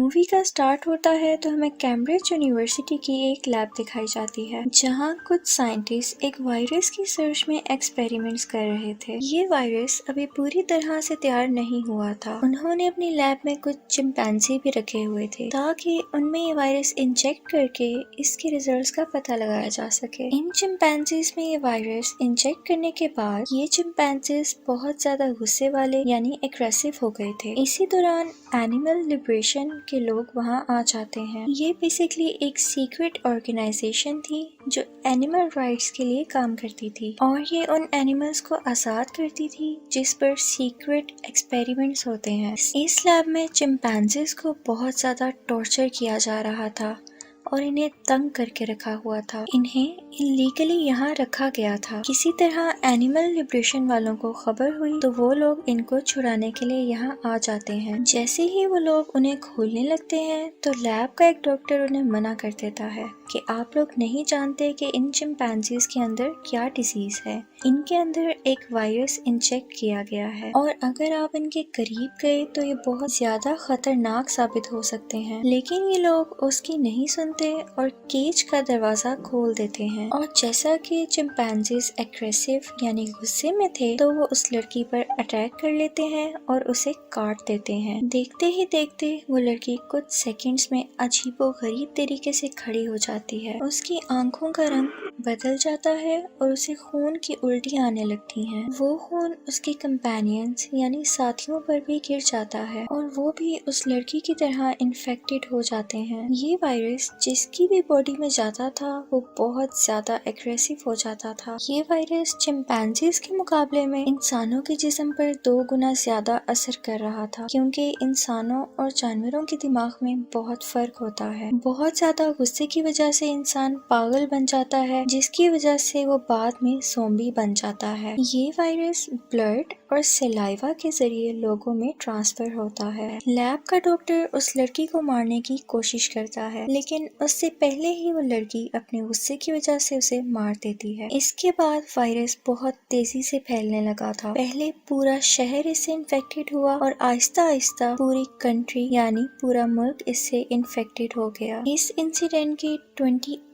Movie का start होता है तो हमें कैम्ब्रिज यूनिवर्सिटी की एक लैब दिखाई जाती है जहां कुछ साइंटिस्ट एक वायरस की सर्च में एक्सपेरिमेंट्स कर रहे थे। ये वायरस अभी पूरी तरह से तैयार नहीं हुआ था। उन्होंने अपनी लैब में कुछ चिंपैंजी भी रखे हुए थे ताकि उनमें ये वायरस इंजेक्ट करके इसके रिजल्ट्स का पता लगाया जा सके। इन चिंपैंजीज में ये वायरस इंजेक्ट करने के बाद ये चिंपैंजीज बहुत ज्यादा गुस्से वाले यानी एग्रेसिव हो गए थे। इसी दौरान एनिमल लिबरेशन के लोग वहां आ जाते हैं। ये बेसिकली एक सीक्रेट ऑर्गेनाइजेशन थी जो एनिमल राइट्स के लिए काम करती थी और ये उन एनिमल्स को आजाद करती थी जिस पर सीक्रेट एक्सपेरिमेंट्स होते हैं। इस लैब में चिंपैंजीज को बहुत ज्यादा टॉर्चर किया जा रहा था और इन्हें तंग करके रखा हुआ था। इन्हें इलीगली यहाँ रखा गया था। किसी तरह एनिमल लिबरेशन वालों को खबर हुई तो वो लोग इनको छुड़ाने के लिए यहाँ आ जाते हैं। जैसे ही वो लोग उन्हें खोलने लगते हैं तो लैब का एक डॉक्टर उन्हें मना कर देता है कि आप लोग नहीं जानते कि इन चिंपैंजीज के अंदर क्या डिजीज है। इनके अंदर एक वायरस इंजेक्ट किया गया है और अगर आप इनके करीब गए तो ये बहुत ज्यादा खतरनाक साबित हो सकते हैं। लेकिन ये लोग उसकी नहीं सुनते और केज का दरवाजा खोल देते हैं और जैसा कि चिंपैंजीज एग्रेसिव यानी गुस्से में थे तो वो उस लड़की पर अटैक कर लेते हैं और उसे काट देते हैं। देखते ही देखते वो लड़की कुछ सेकंड्स में अजीबोगरीब तरीके से खड़ी हो जाती है। उसकी आंखों का रंग बदल जाता है और उसे खून की उल्टी आने लगती हैं। वो खून उसके कंपेनियंस यानी साथियों पर भी गिर जाता है और वो भी उस लड़की की तरह इन्फेक्टेड हो जाते हैं। ये वायरस जिसकी भी बॉडी में जाता था वो बहुत ज्यादा एग्रेसिव हो जाता था। ये वायरस चिंपैंजीज के मुकाबले में इंसानों के जिस्म पर 2 गुना ज्यादा असर कर रहा था क्योंकि इंसानों और जानवरों के दिमाग में बहुत फर्क होता है। बहुत ज्यादा गुस्से की वजह से इंसान पागल बन जाता है जिसकी वजह से वो बाद में ज़ॉम्बी बन जाता है। ये वायरस ब्लड और सलाइवा के जरिए लोगों में ट्रांसफर होता है। लैब का डॉक्टर उस लड़की को मारने की कोशिश करता है लेकिन उससे पहले ही वो लड़की अपने गुस्से की वजह से उसे मार देती है। इसके बाद वायरस बहुत तेजी से फैलने लगा था। पहले पूरा शहर इससे इन्फेक्टेड हुआ और आहिस्ता आहिस्ता पूरी कंट्री यानी पूरा मुल्क इससे इन्फेक्टेड हो गया। इस इंसिडेंट के 28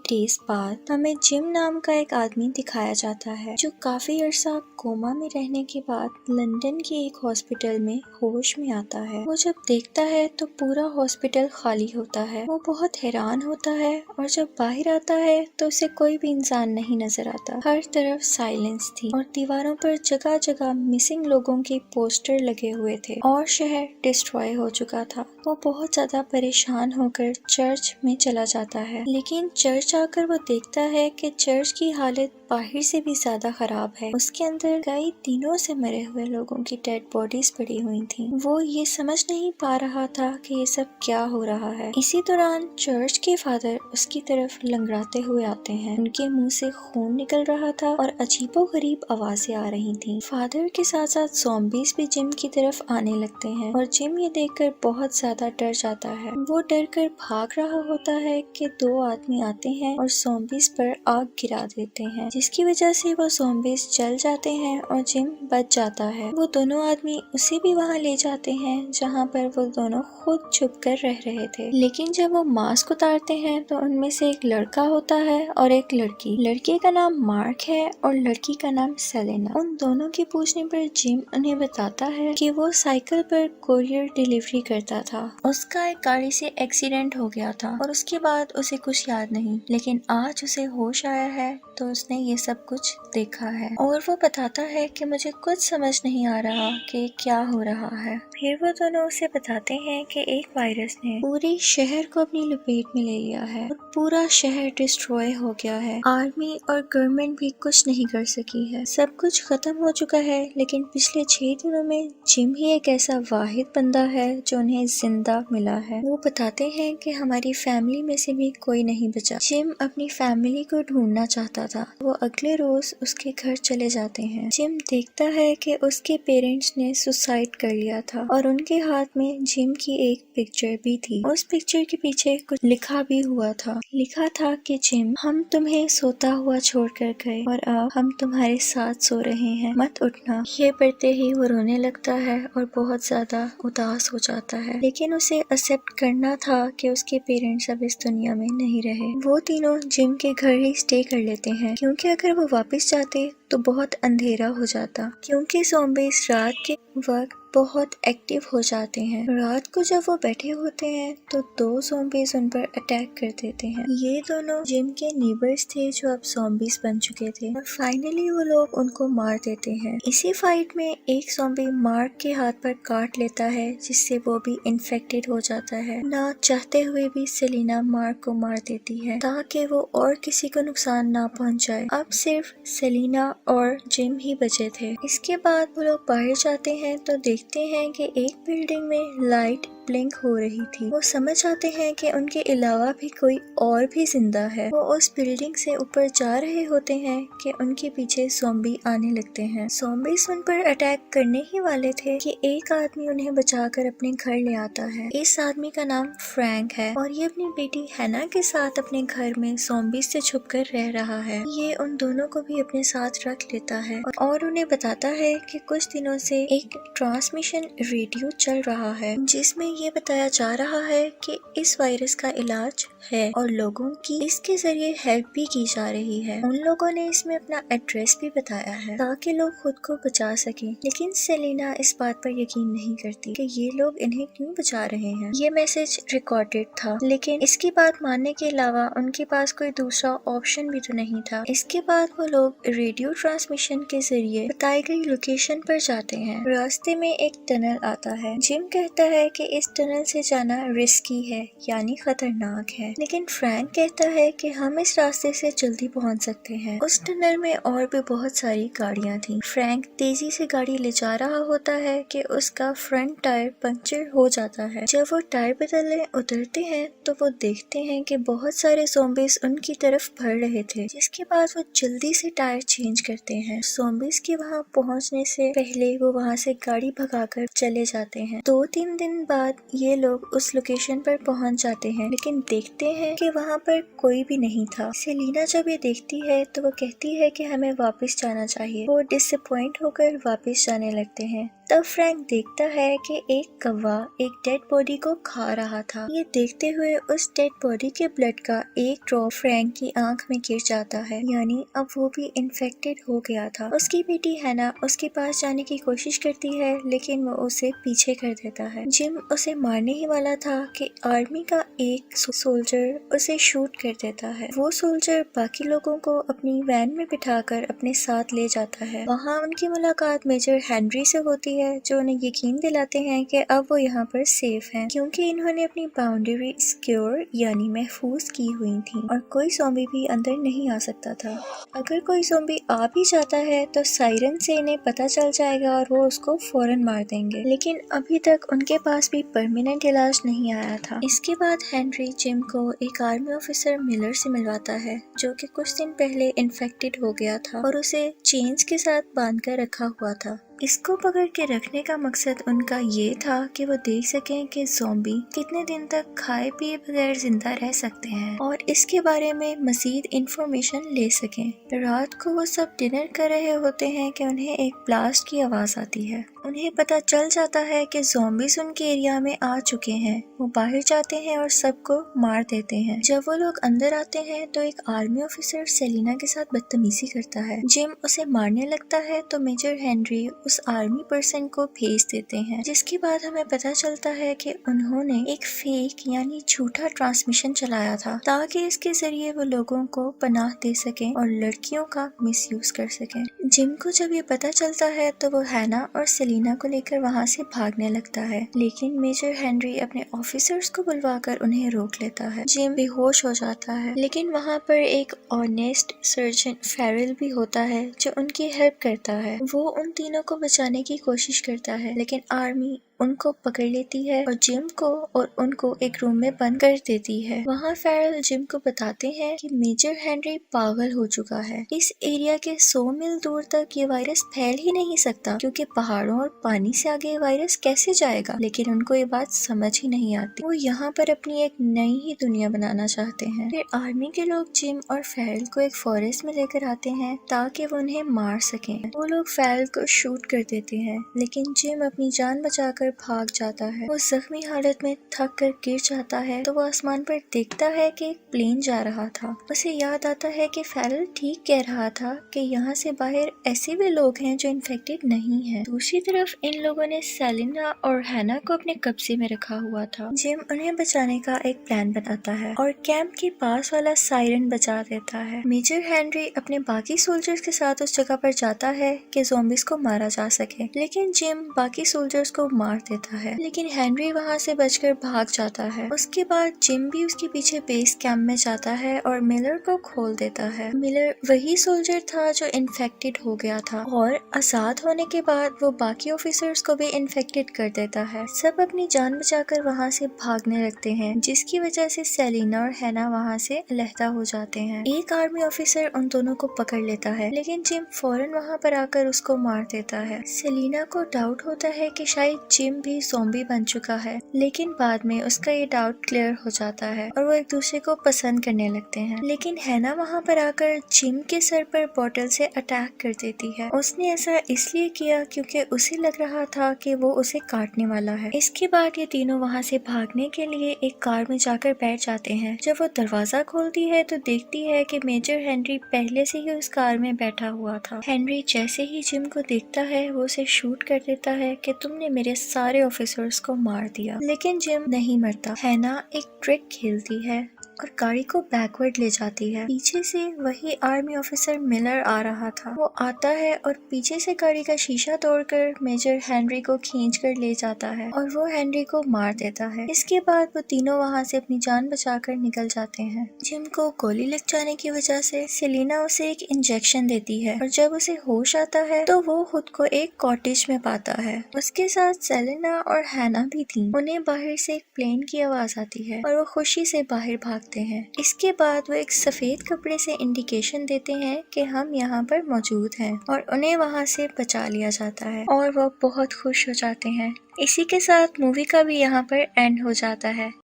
डेज बाद हमें जिम नाम का एक आदमी दिखाया जाता है जो काफी अरसा कोमा में रहने के बाद लंदन के एक हॉस्पिटल में होश में आता है। वो जब देखता है तो पूरा हॉस्पिटल खाली होता है। वो बहुत हैरान होता है और जब बाहर आता है तो उसे कोई भी इंसान नहीं नजर आता। हर तरफ साइलेंस थी और दीवारों पर जगह जगह मिसिंग लोगों के पोस्टर लगे हुए थे और शहर डिस्ट्रॉय हो चुका था। वो बहुत ज्यादा परेशान होकर चर्च में चला जाता है लेकिन चर्च आकर वो देखता है कि चर्च की हालत बाहर से भी ज्यादा खराब है। उसके अंदर कई दिनों से मरे हुए लोगों की डेड बॉडीज पड़ी हुई थी। वो ये समझ नहीं पा रहा था कि ये सब क्या हो रहा है। इसी दौरान चर्च के फादर उसकी तरफ लंगड़ाते हुए आते हैं। उनके मुंह से खून निकल रहा था और अजीबोगरीब आवाजें आ रही थी। फादर के साथ साथ ज़ॉम्बीज भी जिम की तरफ आने लगते हैं और जिम ये देखकर बहुत ज्यादा डर जाता है। वो डर कर भाग रहा होता है कि 2 आदमी आते हैं और ज़ॉम्बीज पर आग गिरा देते हैं जिसकी वजह से वो ज़ॉम्बीज जल जाते हैं और जिम बच जाता है। वो दोनों आदमी उसे भी वहाँ ले जाते हैं जहाँ पर वो दोनों खुद छुप कर रह रहे थे। लेकिन जब वो मास्क उतारते हैं तो उनमें से एक लड़का होता है और एक लड़की। लड़के का नाम मार्क है और लड़की का नाम सेलेना। उन दोनों के पूछने पर जिम उन्हें बताता है कि वो साइकिल पर कोरियर डिलीवरी करता था। उसका एक गाड़ी से एक्सीडेंट हो गया था और उसके बाद उसे कुछ याद नहीं, लेकिन आज उसे होश आया है तो उसने ये सब कुछ देखा है और वो बताता है कि मुझे कुछ समझ नहीं आ रहा कि क्या हो रहा है। फिर वो दोनों उसे बताते हैं कि एक वायरस ने पूरे शहर को अपनी लपेट में ले लिया है और पूरा शहर डिस्ट्रॉय हो गया है। आर्मी और गवर्नमेंट भी कुछ नहीं कर सकी है। सब कुछ खत्म हो चुका है लेकिन पिछले 6 दिनों में जिम ही एक ऐसा वाहिद बंदा है जो उन्हें जिंदा मिला है। वो बताते हैं कि हमारी फैमिली में से भी कोई नहीं बचा। जिम अपनी फैमिली को ढूंढना चाहता था। वो अगले रोज उसके घर चले जाते हैं। जिम देखता है कि उसके पेरेंट्स ने सुसाइड कर लिया था और उनके हाथ में जिम की एक पिक्चर भी थी। उस पिक्चर के पीछे कुछ लिखा भी हुआ था। लिखा था कि जिम, हम तुम्हें सोता हुआ छोड़कर गए और अब हम तुम्हारे साथ सो रहे हैं, मत उठना। ये पढ़ते ही वो रोने लगता है और बहुत ज्यादा उदास हो जाता है, लेकिन उसे एक्सेप्ट करना था कि उसके पेरेंट्स अब इस दुनिया में नहीं रहे। वो तीनों जिम के घर ही स्टे कर लेते हैं, क्योंकि अगर वो वापस जाते तो बहुत अंधेरा हो जाता, क्योंकि ज़ॉम्बीज़ रात के वक्त बहुत एक्टिव हो जाते हैं। रात को जब वो बैठे होते हैं तो दो ज़ॉम्बीज़ उन पर अटैक कर देते हैं। ये दोनों जिम के नेबर्स थे जो अब ज़ॉम्बीज़ बन चुके थे और फाइनली वो लोग उनको मार देते हैं। इसी फाइट में एक ज़ॉम्बी मार्क के हाथ पर काट लेता है, जिससे वो भी इन्फेक्टेड हो जाता है। ना चाहते हुए भी सेलिना मार्क को मार देती है ताकि वो और किसी को नुकसान ना पहुंचाए। अब सिर्फ सेलिना और जिम ही बचे थे। इसके बाद वो लोग बाहर जाते हैं तो देखते हैं कि एक बिल्डिंग में लाइट ब्लिंक हो रही थी। वो समझ आते हैं कि उनके अलावा भी कोई और भी जिंदा है। वो उस बिल्डिंग से ऊपर जा रहे होते हैं कि उनके पीछे ज़ॉम्बी आने लगते हैं। ज़ॉम्बीज़ उन पर अटैक करने ही वाले थे कि एक आदमी उन्हें बचाकर अपने घर ले आता है। इस आदमी का नाम फ्रैंक है और ये अपनी बेटी हैना के साथ अपने घर में ज़ॉम्बीज़ से छुपकर रह रहा है। ये उन दोनों को भी अपने साथ रख लेता है और उन्हें बताता है कि कुछ दिनों से एक ट्रांसमिशन रेडियो चल रहा है, जिसमें ये बताया जा रहा है कि इस वायरस का इलाज है और लोगों की इसके जरिए हेल्प भी की जा रही है। उन लोगों ने इसमें अपना एड्रेस भी बताया है ताकि लोग खुद को बचा सकें, लेकिन सेलिना इस बात पर यकीन नहीं करती कि ये लोग इन्हें क्यों बचा रहे हैं। ये मैसेज रिकॉर्डेड था, लेकिन इसकी बात मानने के अलावा उनके पास कोई दूसरा ऑप्शन भी तो नहीं था। इसके बाद वो लोग रेडियो ट्रांसमिशन के जरिए बताई गई लोकेशन पर जाते हैं। रास्ते में एक टनल आता है। जिम कहता है कि इस टनल से जाना रिस्की है, यानी खतरनाक है, लेकिन फ्रैंक कहता है कि हम इस रास्ते से जल्दी पहुंच सकते हैं। उस टनल में और भी बहुत सारी गाड़ियां थी। फ्रैंक तेजी से गाड़ी ले जा रहा होता है कि उसका फ्रंट टायर पंक्चर हो जाता है। जब वो टायर बदलने उतरते हैं तो वो देखते हैं कि बहुत सारे ज़ॉम्बीज़ उनकी तरफ बढ़ रहे थे, जिसके बाद वो जल्दी से टायर चेंज करते हैं। ज़ॉम्बीज़ के वहां पहुंचने से पहले वो वहां से गाड़ी भगाकर चले जाते हैं। 2-3 दिन बाद ये लोग उस लोकेशन पर पहुंच जाते हैं, लेकिन देखते हैं कि वहां पर कोई भी नहीं था। सेलिना जब ये देखती है तो वो कहती है कि हमें वापस जाना चाहिए। वो डिसअपॉइंट होकर वापस जाने लगते हैं। तब फ्रैंक देखता है कि एक कौवा एक डेड बॉडी को खा रहा था। ये देखते हुए उस डेड बॉडी के ब्लड का एक ड्रॉप फ्रैंक की आंख में गिर जाता है, यानी अब वो भी इन्फेक्टेड हो गया था। उसकी बेटी हैना उसके पास जाने की कोशिश करती है, लेकिन वो उसे पीछे कर देता है। जिम उसे मारने ही वाला था कि आर्मी का एक सोल्जर उसे शूट कर देता है। वो सोल्जर बाकी लोगों को अपनी वैन में बिठाकर अपने साथ ले जाता है। वहाँ उनकी मुलाकात मेजर हेनरी से होती है, जो उन्हें यकीन दिलाते हैं कि अब वो यहाँ पर सेफ हैं, क्योंकि इन्होंने अपनी बाउंड्री सिक्योर यानी महफूज की हुई थी और कोई ज़ॉम्बी भी अंदर नहीं आ सकता था। अगर कोई ज़ॉम्बी आ भी जाता है तो सायरन से इन्हें पता चल जाएगा और वो उसको फौरन मार देंगे, लेकिन अभी तक उनके पास भी परमानेंट इलाज नहीं आया था। इसके बाद हेनरी जिम को एक आर्मी ऑफिसर मिलर से मिलवाता है, जो कि कुछ दिन पहले इन्फेक्टेड हो गया था और उसे चेन्स के साथ बांध कर रखा हुआ था। इसको पकड़ के रखने का मकसद उनका ये था कि वो देख सकें कि ज़ॉम्बी कितने दिन तक खाए पिए बगैर जिंदा रह सकते हैं और इसके बारे में मजीद इंफॉर्मेशन ले सकें। रात को वो सब डिनर कर रहे होते हैं कि उन्हें एक ब्लास्ट की आवाज आती है। उन्हें पता चल जाता है कि ज़ॉम्बीज़ उनके एरिया में आ चुके हैं। वो बाहर जाते हैं और सबको मार देते हैं। जब वो लोग अंदर आते हैं तो एक आर्मी ऑफिसर सेलिना के साथ बदतमीजी करता है। जिम उसे मारने लगता है तो मेजर हेनरी उस आर्मी पर्सन को भेज देते हैं, जिसके बाद हमें पता चलता है कि उन्होंने एक फेक यानी झूठा ट्रांसमिशन चलाया था ताकि इसके जरिए वो लोगों को पनाह दे सकें और लड़कियों का मिसयूज कर सकें। जिम को जब ये पता चलता है तो वो हैना और सेलिना को लेकर वहाँ से भागने लगता है, लेकिन मेजर हेनरी अपने ऑफिसर्स को बुलवाकर उन्हें रोक लेता है। जिम बेहोश हो जाता है, लेकिन वहाँ पर एक ऑनेस्ट सर्जन फेरल भी होता है जो उनकी हेल्प करता है। वो उन तीनों को बचाने की कोशिश करता है, लेकिन आर्मी ان کو پکڑ لیتی ہے اور جم کو اور ان کو ایک روم میں بند کر دیتی ہے۔ وہاں فیرل جم کو بتاتے ہیں کہ میجر ہنری پاگل ہو چکا ہے، اس ایریا کے 100 میل دور تک یہ وائرس پھیل ہی نہیں سکتا کیونکہ پہاڑوں اور پانی سے آگے وائرس کیسے جائے گا، لیکن ان کو یہ بات سمجھ ہی نہیں آتی۔ وہ یہاں پر اپنی ایک نئی ہی دنیا بنانا چاہتے ہیں۔ پھر آرمی کے لوگ جم اور فیرل کو ایک فارسٹ میں لے کر آتے ہیں تاکہ وہ انہیں مار سکیں۔ وہ لوگ فیرل کو شوٹ کر دیتے ہیں لیکن جم اپنی جان بچا کر بھاگ جاتا ہے۔ وہ زخمی حالت میں تھک کر گر جاتا ہے تو وہ آسمان پر دیکھتا ہے کہ ایک پلین جا رہا تھا۔ اسے یاد آتا ہے کہ فیرل ٹھیک کہہ رہا تھا کہ یہاں سے باہر ایسے بھی لوگ ہیں جو انفیکٹڈ نہیں ہیں۔ دوسری طرف ان لوگوں نے سیلینا اور ہینا کو اپنے قبضے میں رکھا ہوا تھا۔ جم انہیں بچانے کا ایک پلان بناتا ہے اور کیمپ کے پاس والا سائرن بچا دیتا ہے۔ میجر ہنری اپنے باقی سولجرز کے ساتھ اس جگہ پر جاتا ہے کہ زومبیز کو مارا جا سکے، لیکن جم باقی سولجرز کو مار دیتا ہے، لیکن ہنری وہاں سے بچ کر بھاگ جاتا ہے۔ اس کے بعد جم بھی اس کے پیچھے بیس کیمپ میں جاتا ہے اور ملر کو کھول دیتا ہے۔ ملر وہی سولجر تھا جو انفیکٹڈ ہو گیا تھا اور آزاد ہونے کے بعد وہ باقی آفیسرز کو بھی انفیکٹڈ کر دیتا ہے۔ سب اپنی جان بچا کر وہاں سے بھاگنے لگتے ہیں جس کی وجہ سے سیلینا اور ہینا وہاں سے علیحدہ ہو جاتے ہیں۔ ایک آرمی آفیسر ان دونوں کو پکڑ لیتا ہے لیکن جم فوراً وہاں پر آ کر اس کو مار دیتا ہے۔ سیلینا کو ڈاؤٹ ہوتا ہے کہ شاید جم بھی زومبی بن چکا ہے، لیکن بعد میں اس کا یہ ڈاؤٹ کلیئر ہو جاتا ہے اور وہ ایک دوسرے کو پسند کرنے لگتے ہیں۔ لیکن ہینا وہاں پر آ کر جم کے سر پر بوٹل سے اٹیک کر دیتی ہے۔ اس نے ایسا اس لیے کیا کیونکہ اسے لگ رہا تھا کہ وہ اسے کاٹنے والا ہے۔ اس کے بعد یہ تینوں وہاں سے بھاگنے کے لیے ایک کار میں جا کر بیٹھ جاتے ہیں۔ جب وہ دروازہ کھولتی ہے تو دیکھتی ہے کہ میجر ہنری پہلے سے ہی اس کار میں بیٹھا ہوا تھا۔ ہنری جیسے ہی جم کو دیکھتا ہے وہ اسے شوٹ کر دیتا ہے کہ تم نے میرے سارے آفیسرز کو مار دیا، لیکن جم نہیں مرتا۔ ہینا ایک ٹرک کھیلتی ہے اور گاڑی کو بیکورڈ لے جاتی ہے۔ پیچھے سے وہی آرمی آفیسر ملر آ رہا تھا۔ وہ آتا ہے اور پیچھے سے گاڑی کا شیشہ توڑ کر میجر ہنری کو کھینچ کر لے جاتا ہے اور وہ ہنری کو مار دیتا ہے۔ اس کے بعد وہ تینوں وہاں سے اپنی جان بچا کر نکل جاتے ہیں۔ جم کو گولی لگ جانے کی وجہ سے سیلینا اسے ایک انجیکشن دیتی ہے اور جب اسے ہوش آتا ہے تو وہ خود کو ایک کاٹیج میں پاتا ہے۔ اس کے ساتھ سیلینا اور ہینا بھی تھیں۔ انہیں باہر سے ایک پلین کی آواز آتی ہے اور وہ خوشی سے باہر بھاگتے ہیں۔ اس کے بعد وہ ایک سفید کپڑے سے انڈیکیشن دیتے ہیں کہ ہم یہاں پر موجود ہیں اور انہیں وہاں سے بچا لیا جاتا ہے اور وہ بہت خوش ہو جاتے ہیں۔ اسی کے ساتھ مووی کا بھی یہاں پر اینڈ ہو جاتا ہے۔